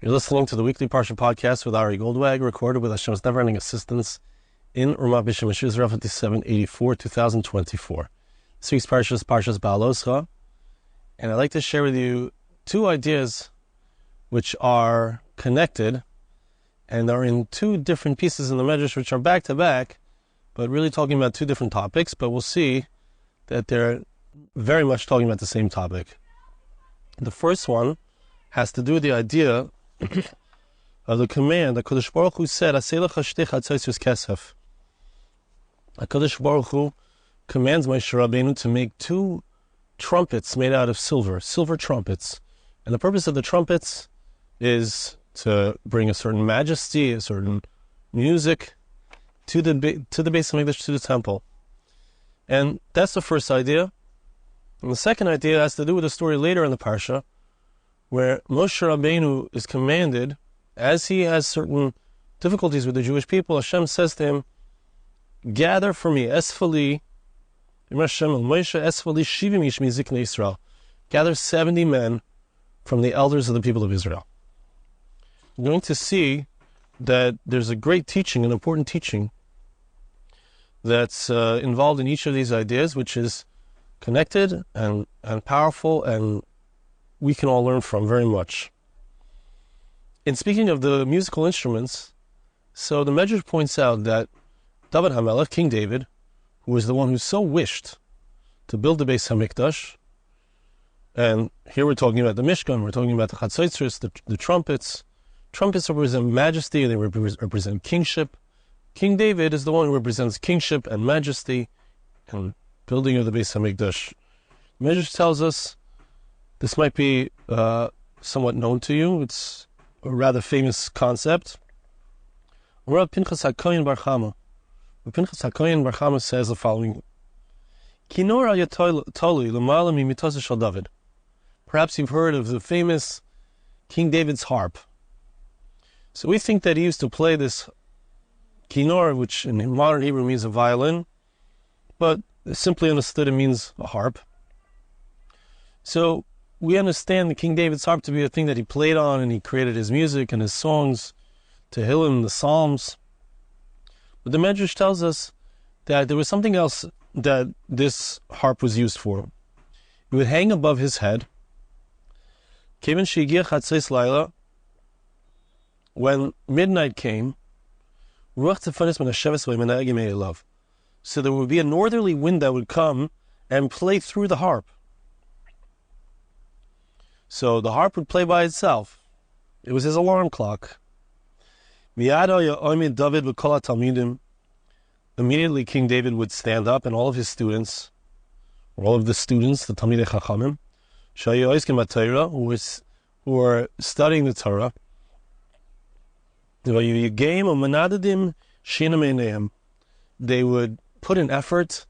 You're listening to the weekly Parsha Podcast with Ari Goldwag, recorded with Hashem's never-ending assistance in Ramat Bisham Israel 5784, 2024. This week's Parsha is Parsha's Behaaloscha, and I'd like to share with you two ideas which are connected and are in two different pieces in the Medrash which are back-to-back, but really talking about two different topics, but we'll see that they're very much talking about the same topic. The first one has to do with the idea of the command that HaKadosh Baruch Hu said, kesef. HaKadosh Baruch Hu commands Moshe Rabbeinu to make two trumpets made out of silver trumpets. And the purpose of the trumpets is to bring a certain majesty, a certain music to the Beis Hamikdash, to the temple. And that's the first idea. And the second idea has to do with a story later in the Parsha, where Moshe Rabbeinu is commanded, as he has certain difficulties with the Jewish people, Hashem says to him, gather for me, esfali, Moshe esfali shivim ish miziknei Yisrael. Gather 70 men from the elders of the people of Israel. We're going to see that there's a great teaching, an important teaching, that's involved in each of these ideas, which is connected and powerful, and we can all learn from very much. In speaking of the musical instruments, so the Medrash points out that David HaMelech, King David, who was the one who so wished to build the Beis Hamikdash, and here we're talking about the Mishkan, we're talking about the Chatzotzros, the trumpets. Trumpets represent majesty, they represent kingship. King David is the one who represents kingship and majesty and building of the Beis Hamikdash. The Medrash tells us, this might be somewhat known to you, it's a rather famous concept. Rav Pinchas HaKohen Bar Chama. Pinchas HaKohen Bar Chama says the following: Kinor al Yatoli l'mala mimitose shel David. Perhaps you've heard of the famous King David's harp. So we think that he used to play this kinor, which in modern Hebrew means a violin, but simply understood it means a harp. So we understand the King David's harp to be a thing that he played on, and he created his music and his songs, Tehillim, the Psalms. But the Medrash tells us that there was something else that this harp was used for. It would hang above his head. When midnight came, so there would be a northerly wind that would come and play through the harp. So the harp would play by itself. It was his alarm clock. Immediately King David would stand up, and all of his students, or all of the students, the Talmidei Chachamim, who were studying the Torah, they would put in effort,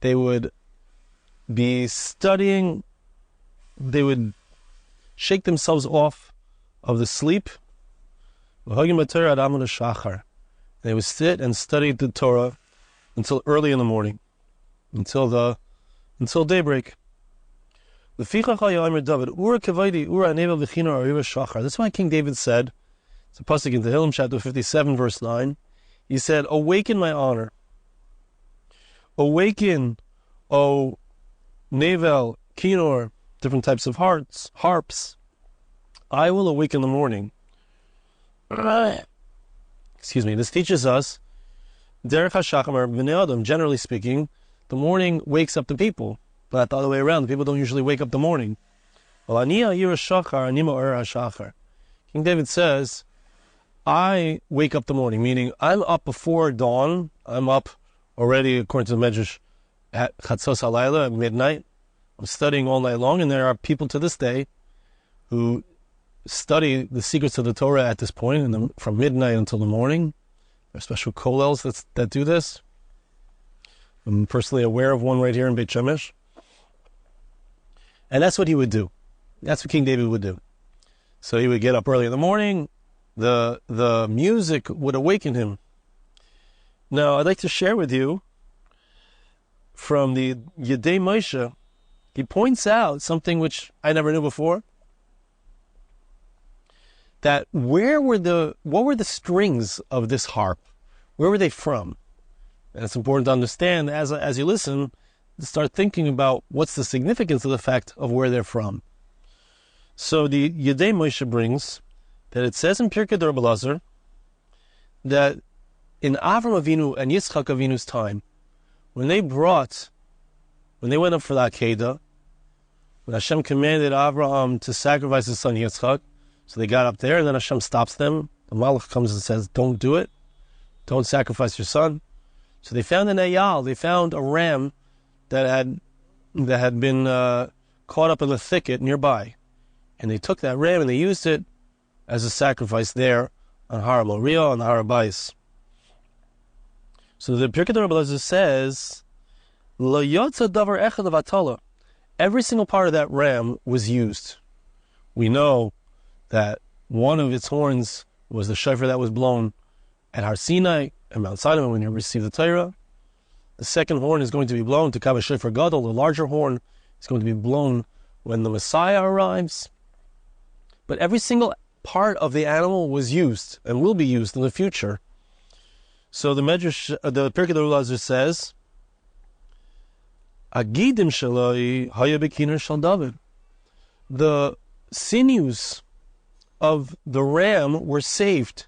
they would be studying, they would shake themselves off of the sleep. They would sit and study the Torah until early in the morning, until daybreak. That's why King David said, it's a pasuk in Tehillim chapter 57 verse 9, he said, awaken my honor. Awaken, O Nevel, Kinor, different types of harps. I will awake in the morning. Excuse me. This teaches us, Derech HaShachar B'nei Adam, generally speaking, the morning wakes up the people, but the other way around. The people don't usually wake up the morning. King David says, I wake up the morning, meaning I'm up before dawn. I'm up already, according to the Medrash, at Chatzos HaLayla, at midnight. I'm studying all night long, and there are people to this day who study the secrets of the Torah at this point, and from midnight until the morning. There are special kollels that do this. I'm personally aware of one right here in Beit Shemesh. And that's what he would do. That's what King David would do. So he would get up early in the morning. The music would awaken him. Now, I'd like to share with you from the Yedei Moshe. He points out something which I never knew before, that what were the strings of this harp? Where were they from? And it's important to understand as you listen, to start thinking about what's the significance of the fact of where they're from. So the Yedei Moshe brings that it says in Pirkei Behaaloscha that in Avram Avinu and Yitzchak Avinu's time, when they went up for the Akedah, when Hashem commanded Abraham to sacrifice his son Yitzchak, so they got up there, and then Hashem stops them. The Malach comes and says, don't do it. Don't sacrifice your son. So they found an eyal, they found a ram that had been caught up in the thicket nearby. And they took that ram and they used it as a sacrifice there on Har Moriah, on the Har Bayis. So the Pirkei Behaaloscha says, Lo yotza davar echad avatala. Every single part of that ram was used. We know that one of its horns was the shofar that was blown at Har Sinai and Mount Sinai when you received the Torah. The second horn is going to be blown to Kaveh Shofar Gadol. The larger horn is going to be blown when the Messiah arrives. But every single part of the animal was used and will be used in the future. So the Medrash, the Pirkei Behaaloscha says, Agidim shaloi haya bekiner shel David. The sinews of the ram were saved,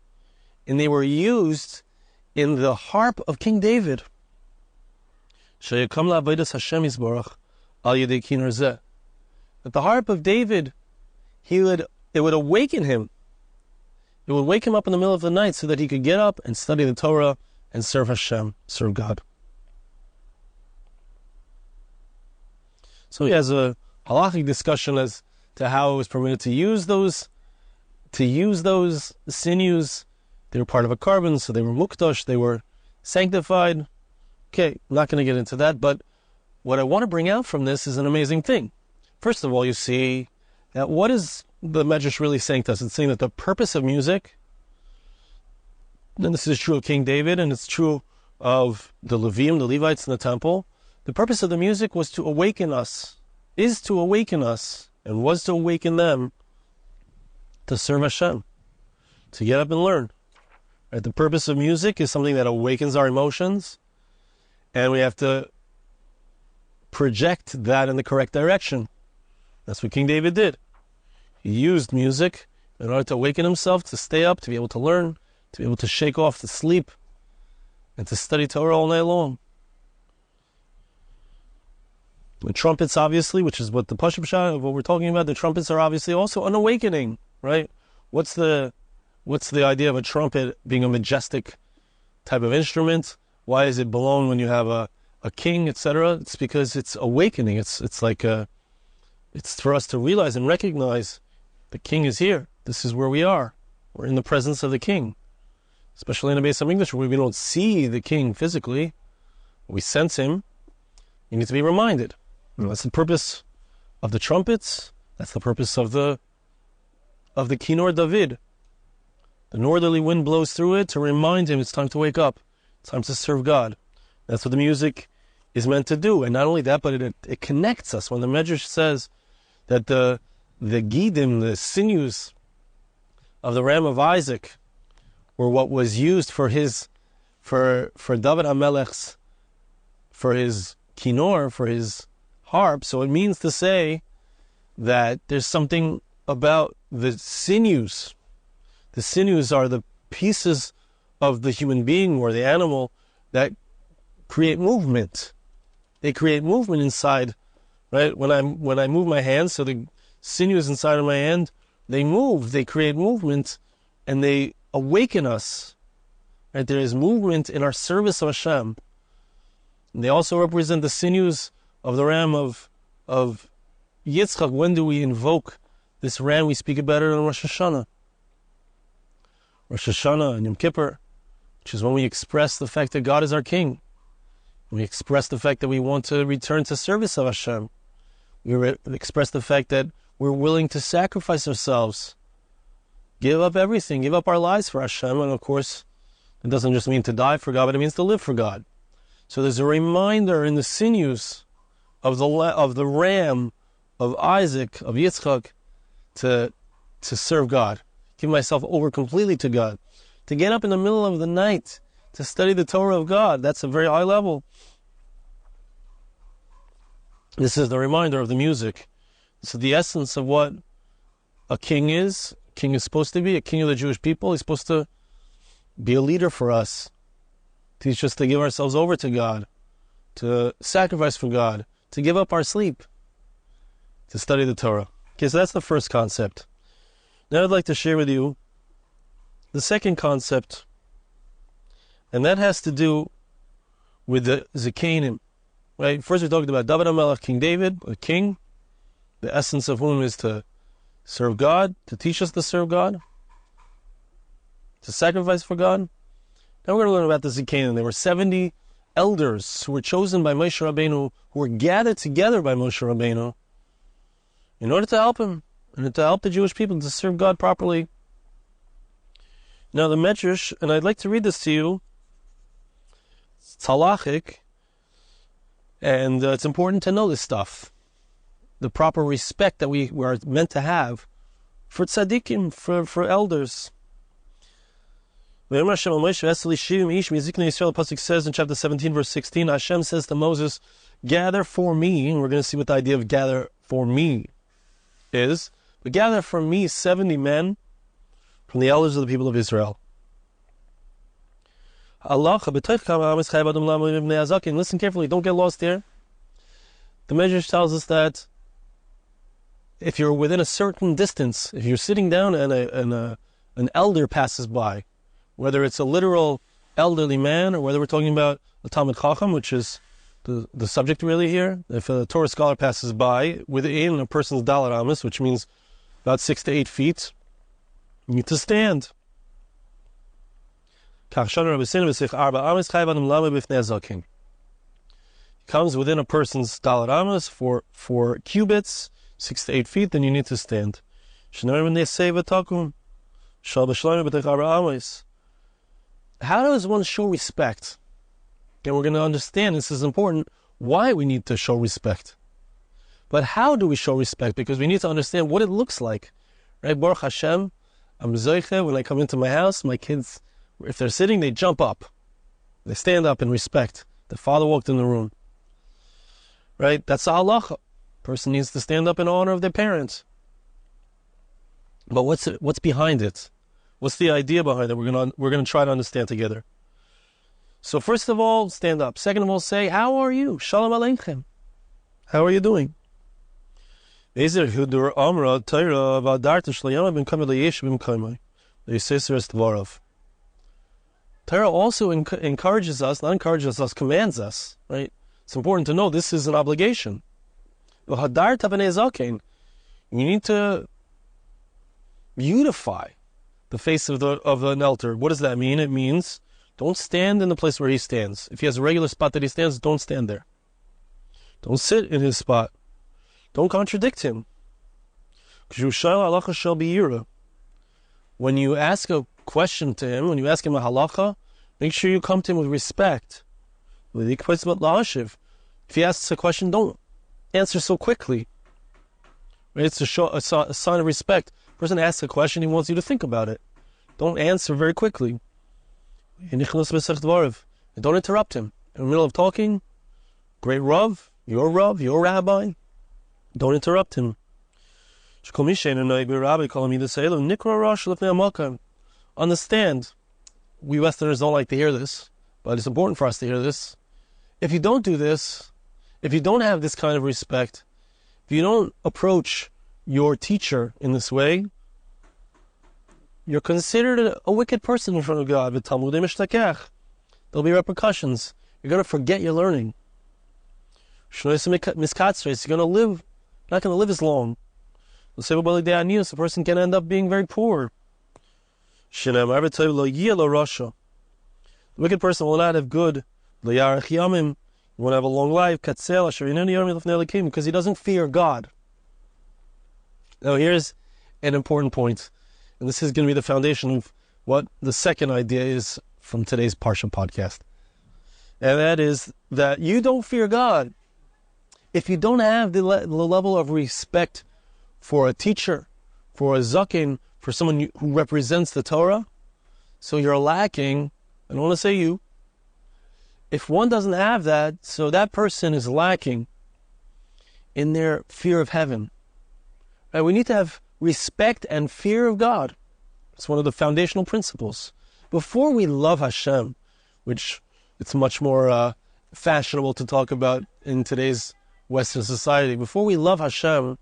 and they were used in the harp of King David. Sheyakam la'avodas Hashem yisborach al yedei kiner zeh. That the harp of David, it would awaken him. It would wake him up in the middle of the night so that he could get up and study the Torah and serve Hashem, serve God. So he has a halachic discussion as to how it was permitted to use those sinews. They were part of a carbon, so they were mukdash, they were sanctified. Okay, I'm not going to get into that, but what I want to bring out from this is an amazing thing. First of all, you see that what is the Medrash really saying to us? It's saying that the purpose of music, and this is true of King David, and it's true of the Levim, the Levites in the temple, the purpose of the music was to awaken us, and was to awaken them to serve Hashem, to get up and learn. Right? The purpose of music is something that awakens our emotions, and we have to project that in the correct direction. That's what King David did. He used music in order to awaken himself, to stay up, to be able to learn, to be able to shake off the sleep, and to study Torah all night long. The trumpets, obviously, which is what the Parsha Podcast of what we're talking about, the trumpets are obviously also an awakening, right? What's the idea of a trumpet being a majestic type of instrument? Why is it blown when you have a king, etc.? It's because it's awakening. It's for us to realize and recognize the king is here. This is where we are. We're in the presence of the king. Especially in the Beis HaMikdash, where we don't see the king physically, we sense him. You need to be reminded. That's the purpose of the trumpets. That's the purpose of the Kinor David. The northerly wind blows through it to remind him it's time to wake up. It's time to serve God. That's what the music is meant to do. And not only that, but it connects us. When the Medrash says that the gidim, the sinews of the ram of Isaac, were what was used for David HaMelech's, for his kinor, for his harp. So it means to say that there's something about the sinews. The sinews are the pieces of the human being or the animal that create movement. They create movement inside, right? When I move my hands, so the sinews inside of my hand, they move, they create movement, and they awaken us. Right? There is movement in our service of Hashem. And they also represent the sinews of the ram of Yitzchak. When do we invoke this ram? We speak about it on Rosh Hashanah. Rosh Hashanah and Yom Kippur, which is when we express the fact that God is our King. We express the fact that we want to return to service of Hashem. We express the fact that we're willing to sacrifice ourselves, give up everything, give up our lives for Hashem. And of course, it doesn't just mean to die for God, but it means to live for God. So there's a reminder in the sinews of the ram of Isaac, of Yitzchak, to serve God. You give myself over completely to God. To get up in the middle of the night to study the Torah of God, that's a very high level. This is the reminder of the music. So the essence of what a king is. A king is supposed to be a king of the Jewish people. He's supposed to be a leader for us. Teach us to give ourselves over to God, to sacrifice for God, to give up our sleep, to study the Torah. Okay, so that's the first concept. Now I'd like to share with you the second concept, and that has to do with the Zikanim. Right? First we talked about David HaMelech, King David, a king, the essence of whom is to serve God, to teach us to serve God, to sacrifice for God. Now we're going to learn about the Zikanim. There were 70 elders who were chosen by Moshe Rabbeinu, who were gathered together by Moshe Rabbeinu in order to help him, and to help the Jewish people to serve God properly. Now the Medrash, and I'd like to read this to you, it's halachic, and it's important to know this stuff. The proper respect that we are meant to have for tzaddikim, for elders. The Pasuk says in chapter 17, verse 16, Hashem says to Moses, gather for me, and we're going to see what the idea of gather for me is, but gather for me 70 men from the elders of the people of Israel. Listen carefully, don't get lost here. The Medrash tells us that if you're within a certain distance, if you're sitting down and an elder passes by, whether it's a literal elderly man or whether we're talking about a Talmid Chacham, which is the subject really here, if a Torah scholar passes by within a person's dalar amis, which means about 6 to 8 feet, you need to stand. He comes within a person's dalar amis for cubits, 6 to 8 feet, then you need to stand. How does one show respect? And we're going to understand, this is important, why we need to show respect. But how do we show respect? Because we need to understand what it looks like. Right? Baruch Hashem, I'm zoiche, when I come into my house, my kids, if they're sitting, they jump up. They stand up in respect. The father walked in the room. Right? That's the halacha. Person needs to stand up in honor of their parents. But what's behind it? What's the idea behind it? We're gonna try to understand together. So first of all, stand up. Second of all, say, how are you? Shalom Aleichem. How are you doing? Torah also encourages us, commands us, right? It's important to know this is an obligation. You need to beautify the face of an elder. What does that mean? It means don't stand in the place where he stands. If he has a regular spot that he stands, don't stand there. Don't sit in his spot. Don't contradict him. When you ask a question to him, when you ask him a halacha, make sure you come to him with respect. If he asks a question, don't answer so quickly. Right? It's to show a sign of respect. A person asks a question, he wants you to think about it. Don't answer very quickly. And don't interrupt him. In the middle of talking, great Rav, your rabbi, don't interrupt him. Understand, we Westerners don't like to hear this, but it's important for us to hear this. If you don't do this, if you don't have this kind of respect, if you don't approach your teacher in this way, you're considered a wicked person in front of God. There'll be repercussions. You're going to forget your learning. You're not going to live as long. The person can end up being very poor. The wicked person will not have good. He won't have a long life because he doesn't fear God. Now here's an important point, and this is going to be the foundation of what the second idea is from today's Parsha Podcast. And that is that you don't fear God if you don't have the level of respect for a teacher, for a zaken, for someone who represents the Torah, so you're lacking. I don't want to say you. If one doesn't have that, so that person is lacking in their fear of heaven. Right? We need to have respect and fear of God. It's one of the foundational principles. Before we love Hashem, which it's much more fashionable to talk about in today's Western society, before we love Hashem,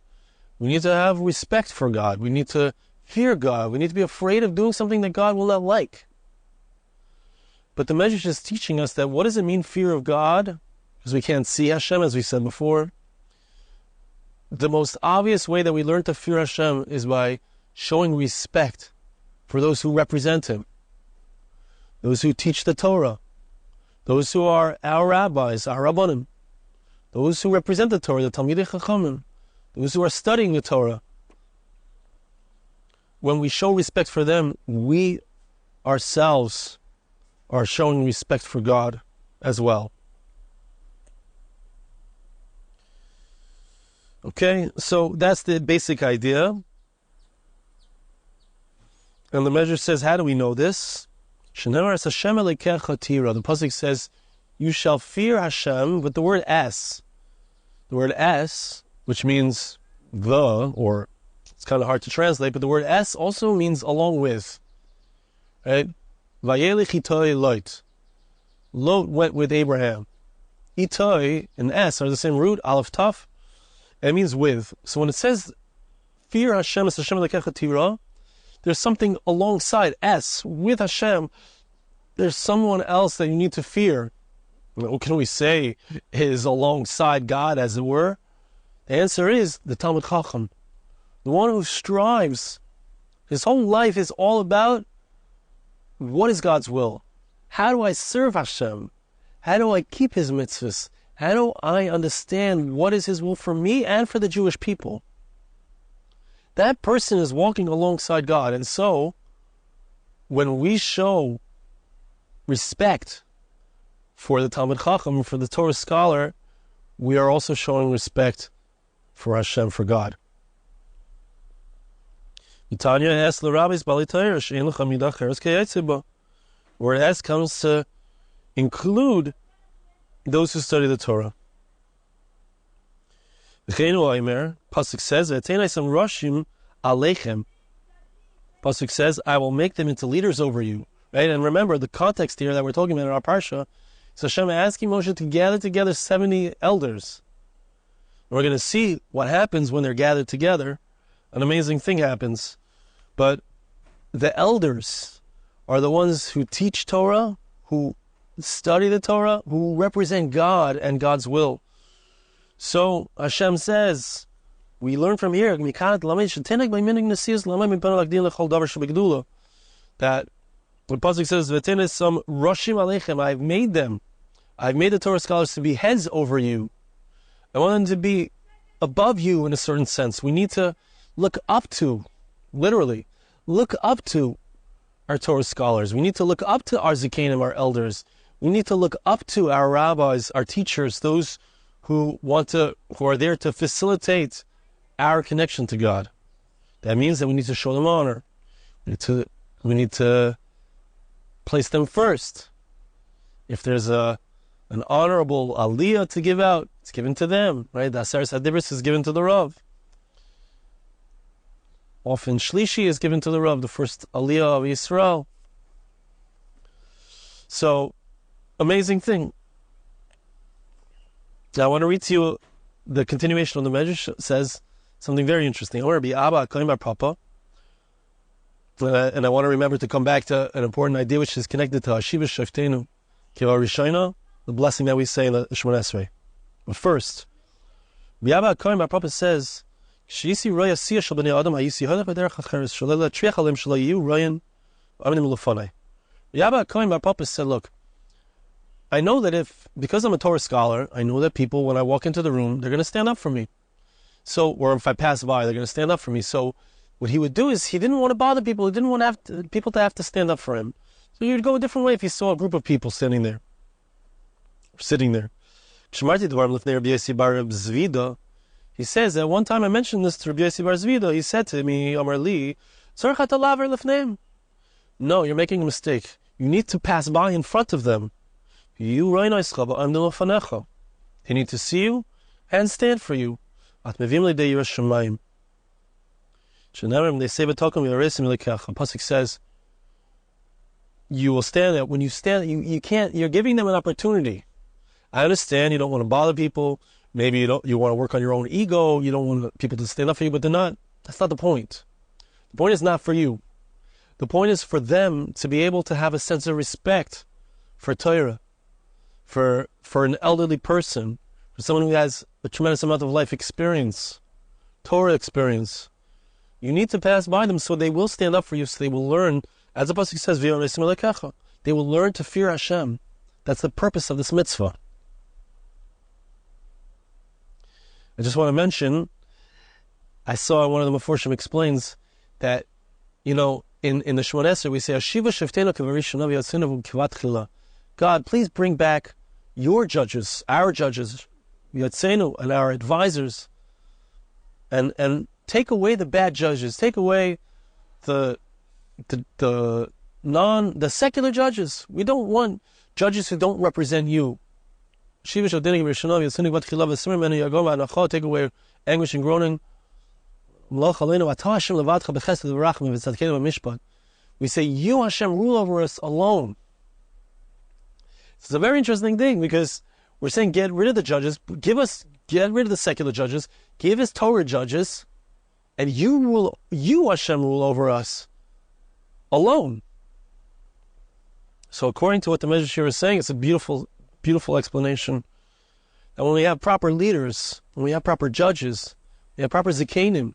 we need to have respect for God. We need to fear God. We need to be afraid of doing something that God will not like. But the Medrash is teaching us that what does it mean, fear of God? Because we can't see Hashem, as we said before. The most obvious way that we learn to fear Hashem is by showing respect for those who represent Him, those who teach the Torah, those who are our rabbis, our rabbanim, those who represent the Torah, the Talmidei Chachamim, those who are studying the Torah. When we show respect for them, we ourselves are showing respect for God as well. Okay, so that's the basic idea. And the Medrash says, how do we know this? The pasuk says, you shall fear Hashem, with the word es. The word es, which means the, or it's kind of hard to translate, but the word es also means along with. Right? Vayelech itoi Lot. Lot went with Abraham. Itoi and es are the same root, aleph taf. It means with. So when it says, fear Hashem es Hashem Elokecha tira, there's something alongside es, with Hashem. There's someone else that you need to fear. What can we say is alongside God, as it were? The answer is the Talmid Chacham, the one who strives. His whole life is all about, what is God's will? How do I serve Hashem? How do I keep His mitzvahs? How do I understand what is His will for me and for the Jewish people? That person is walking alongside God. And so, when we show respect for the Talmid Chacham, for the Torah scholar, we are also showing respect for Hashem, for God. Where es comes to include those who study the Torah. Pasuk says, Pasuk says, I will make them into leaders over you. Right? And remember, the context here that we're talking about in our Parsha is Hashem asking Moshe to gather together 70 elders. And we're going to see what happens when they're gathered together. An amazing thing happens. But the elders are the ones who teach Torah, who study the Torah, who represent God and God's will. So Hashem says, we learn from here that the pasuk says, I've made the Torah scholars to be heads over you. I want them to be above you in a certain sense. We need to look up to, literally, look up to our Torah scholars. We need to look up to our zikanim, our elders. We need to look up to our rabbis, our teachers, those who are there to facilitate our connection to God. That means that we need to show them honor. We need to place them first. If there's an honorable aliyah to give out, it's given to them, right? The Aseres HaDibros is given to the Rav. Often Shlishi is given to the Rav, the first aliyah of Yisrael. So, amazing thing. Now I want to read to you the continuation of the Medrash. Says something very interesting. I want to be Abba, Akin, Papa. And I want to remember to come back to an important idea which is connected to Hashiva Shaftenu, Kiva Rishayna, the blessing that we say in the Shemon Esrei. But first, Abba Akin, Papa says, Shisi Roya Siya Shal Bnei Adam Hayisi Hadav Aderech Acheres Shalala Triach Alim Shalayu Royan Aminim Lufanai. Abba Akin, Papa said, look, I know that because I'm a Torah scholar, I know that people, when I walk into the room, they're going to stand up for me. So, or if I pass by, they're going to stand up for me. So, what he would do is, he didn't want to bother people. He didn't want people to have to stand up for him. So he would go a different way if he saw a group of people standing there, or sitting there. He says that one time I mentioned this to Rabbi Yossi Bar Zvida. He said to me, Amar Li, No, you're making a mistake. You need to pass by in front of them. They need to see you and stand for you. Pasuk says, you will stand there. When you stand, you can't, you're giving them an opportunity. I understand you don't want to bother people. Maybe you want to work on your own ego. You don't want people to stand up for you, but that's not the point. The point is not for you. The point is for them to be able to have a sense of respect for Torah, for an elderly person, for someone who has a tremendous amount of life experience, Torah experience. You need to pass by them so they will stand up for you, so they will learn, as the Pasuk says, they will learn to fear Hashem. That's the purpose of this mitzvah. I just want to mention, I saw one of the Meforshim explains that, in the Shemon Esrei we say, Ashiva Sheftenu Kevarishon Yatzinu Kivat Chila. God, please bring back your judges, our judges, Yatzenu, and our advisors, and take away the bad judges, take away the secular judges. We don't want judges who don't represent you. Take away anguish and groaning. We say, you, Hashem, rule over us alone. It's a very interesting thing, because we're saying get rid of the judges, get rid of the secular judges, give us Torah judges, and you, Hashem, rule over us alone. So according to what the Medrash is saying, it's a beautiful, beautiful explanation. And when we have proper leaders, when we have proper judges, we have proper zikanim,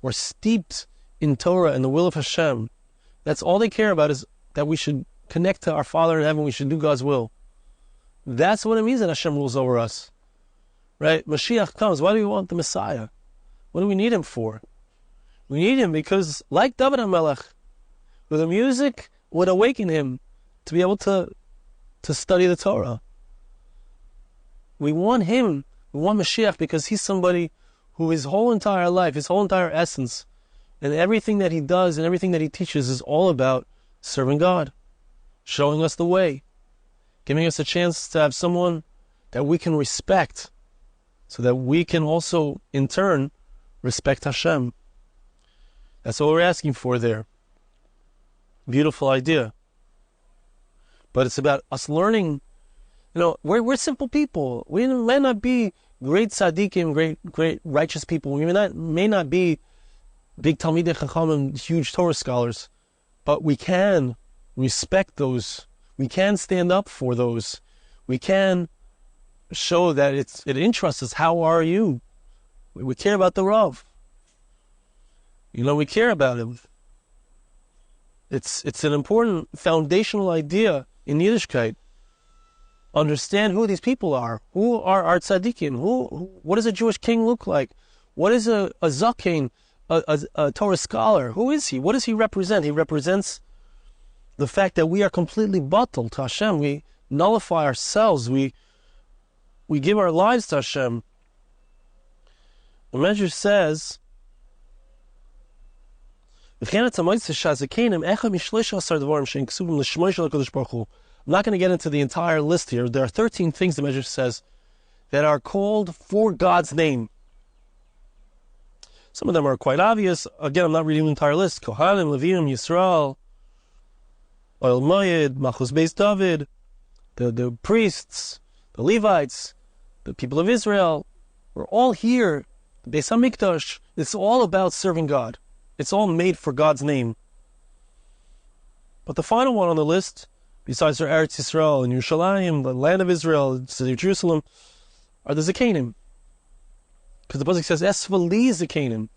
we're steeped in Torah and the will of Hashem. That's all they care about, is that we should connect to our Father in heaven, we should do God's will. That's what it means that Hashem rules over us. Right? Mashiach comes. Why do we want the Messiah? What do we need him for? We need him because, like David HaMelech, the music would awaken him to be able to study the Torah. We want him, we want Mashiach, because he's somebody who his whole entire life, his whole entire essence, and everything that he does and everything that he teaches is all about serving God, showing us the way, giving us a chance to have someone that we can respect, so that we can also, in turn, respect Hashem. That's what we're asking for there. Beautiful idea. But it's about us learning. We're simple people. We may not be great tzaddikim, great righteous people. We may not be big Talmidei Chachamim, huge Torah scholars, but we can respect those. We can stand up for those. We can show that it interests us. How are you? We care about the Rav. We care about him. It's an important foundational idea in Yiddishkeit. Understand who these people are. Who are our tzaddikim? What does a Jewish king look like? What is a zaken, a Torah scholar? Who is he? What does he represent? He represents the fact that we are completely batal to Hashem. We nullify ourselves. We give our lives to Hashem. The Medrash says, I'm not going to get into the entire list here. There are 13 things the Medrash says that are called for God's name. Some of them are quite obvious. Again, I'm not reading the entire list. Kohanim, Leviim, Yisrael, Oil Moed, Machus Beis David, the priests, the Levites, the people of Israel. We're all here. The Beis HaMikdash. It's all about serving God. It's all made for God's name. But the final one on the list, besides our Eretz Yisrael and Yerushalayim, the land of Israel, the city of Jerusalem, are the Zakanim. Because the Pasuk says, Esvali Zakanim.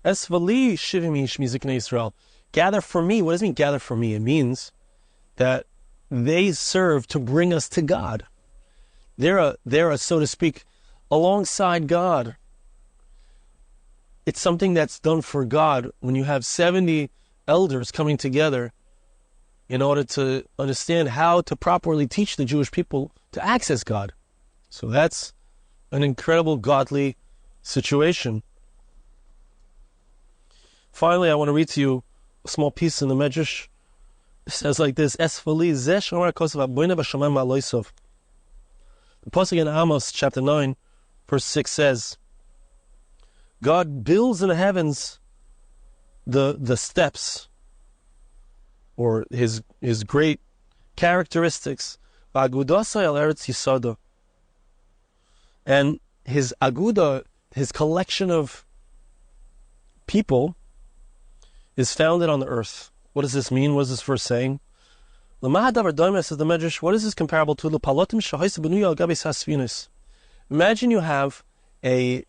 Esvali Shivim Yishmi Zaknei Yisrael. Gather for me. What does it mean, gather for me? It means that they serve to bring us to God. They're a, so to speak, alongside God. It's something that's done for God when you have 70 elders coming together in order to understand how to properly teach the Jewish people to access God. So that's an incredible godly situation. Finally, I want to read to you a small piece in the Medrash. It says like this: the pasuk in Amos chapter 9, verse 6 says, God builds in the heavens the steps, or his great characteristics, and his aguda, his collection of people, is founded on the earth. What does this mean? What is this verse saying? Says the Medrash, what is this comparable to? Imagine you have a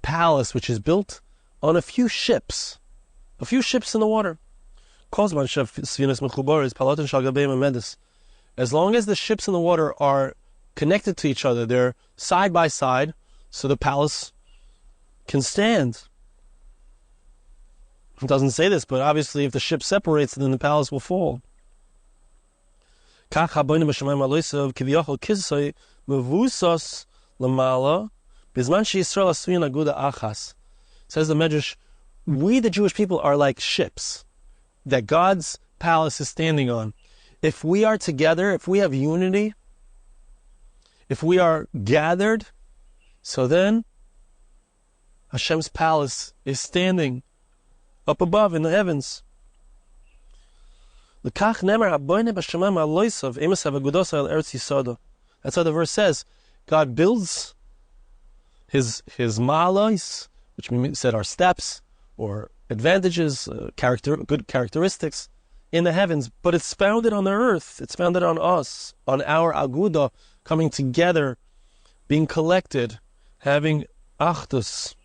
palace which is built on a few ships in the water. As long as the ships in the water are connected to each other, they're side by side, so the palace can stand. It doesn't say this, but obviously if the ship separates, then the palace will fall. Says the Medrash, we the Jewish people are like ships that God's palace is standing on. If we are together, if we have unity, if we are gathered, so then Hashem's palace is standing up above in the heavens. That's how the verse says. God builds his malos, which we said are steps or advantages, good characteristics in the heavens, but it's founded on the earth. It's founded on us, on our aguda coming together, being collected, having achdus.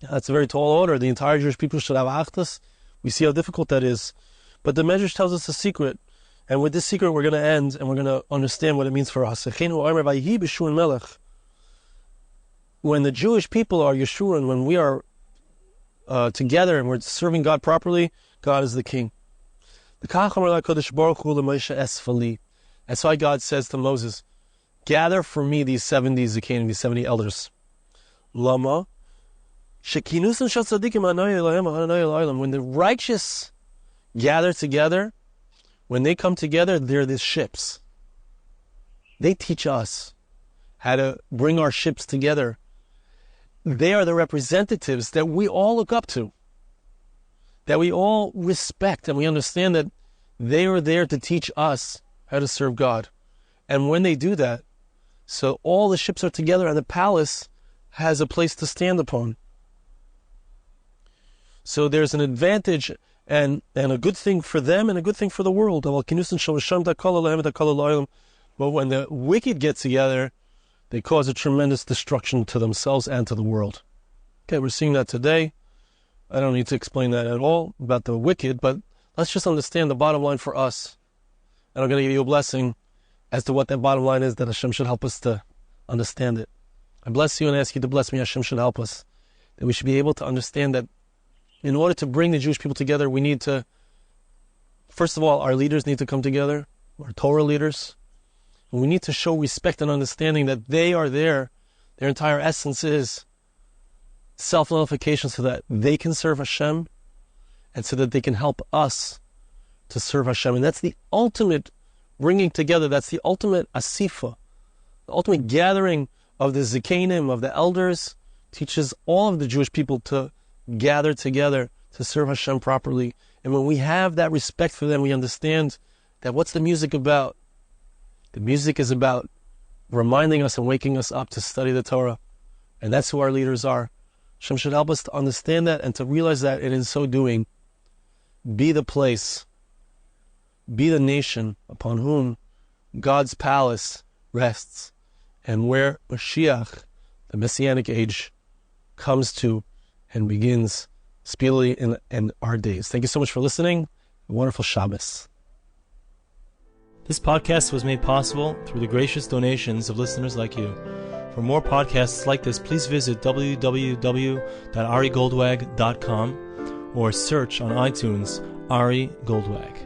That's a very tall order. The entire Jewish people should have achdus. We see how difficult that is. But the Medrash tells us a secret. And with this secret, we're going to end, and we're going to understand what it means for us. When the Jewish people are Yeshurun, when we are together and we're serving God properly, God is the king. That's why God says to Moses, gather for me these 70 zakenim, these 70 elders. Lama. When the righteous gather together, when they come together, they're these ships. They teach us how to bring our ships together. They are the representatives that we all look up to, that we all respect, and we understand that they are there to teach us how to serve God. And when they do that, so all the ships are together and the palace has a place to stand upon. So there's an advantage and a good thing for them and a good thing for the world. But when the wicked get together, they cause a tremendous destruction to themselves and to the world. Okay, we're seeing that today. I don't need to explain that at all about the wicked, but let's just understand the bottom line for us. And I'm going to give you a blessing as to what that bottom line is, that Hashem should help us to understand it. I bless you and ask you to bless me. Hashem should help us. That we should be able to understand that in order to bring the Jewish people together, we need to, first of all, our leaders need to come together, our Torah leaders. And we need to show respect and understanding that they are there. Their entire essence is self-nullification so that they can serve Hashem and so that they can help us to serve Hashem. And that's the ultimate bringing together. That's the ultimate asifa, the ultimate gathering of the zikanim, of the elders, teaches all of the Jewish people to gather together to serve Hashem properly. And when we have that respect for them, we understand that what's the music about? The music is about reminding us and waking us up to study the Torah. And that's who our leaders are. Hashem should help us to understand that and to realize that, and in so doing, be the place, be the nation upon whom God's palace rests, and where Mashiach, the Messianic age, comes to and begins speedily in our days. Thank you so much for listening. A wonderful Shabbos. This podcast was made possible through the gracious donations of listeners like you. For more podcasts like this, please visit www.arigoldwag.com or search on iTunes Ari Goldwag.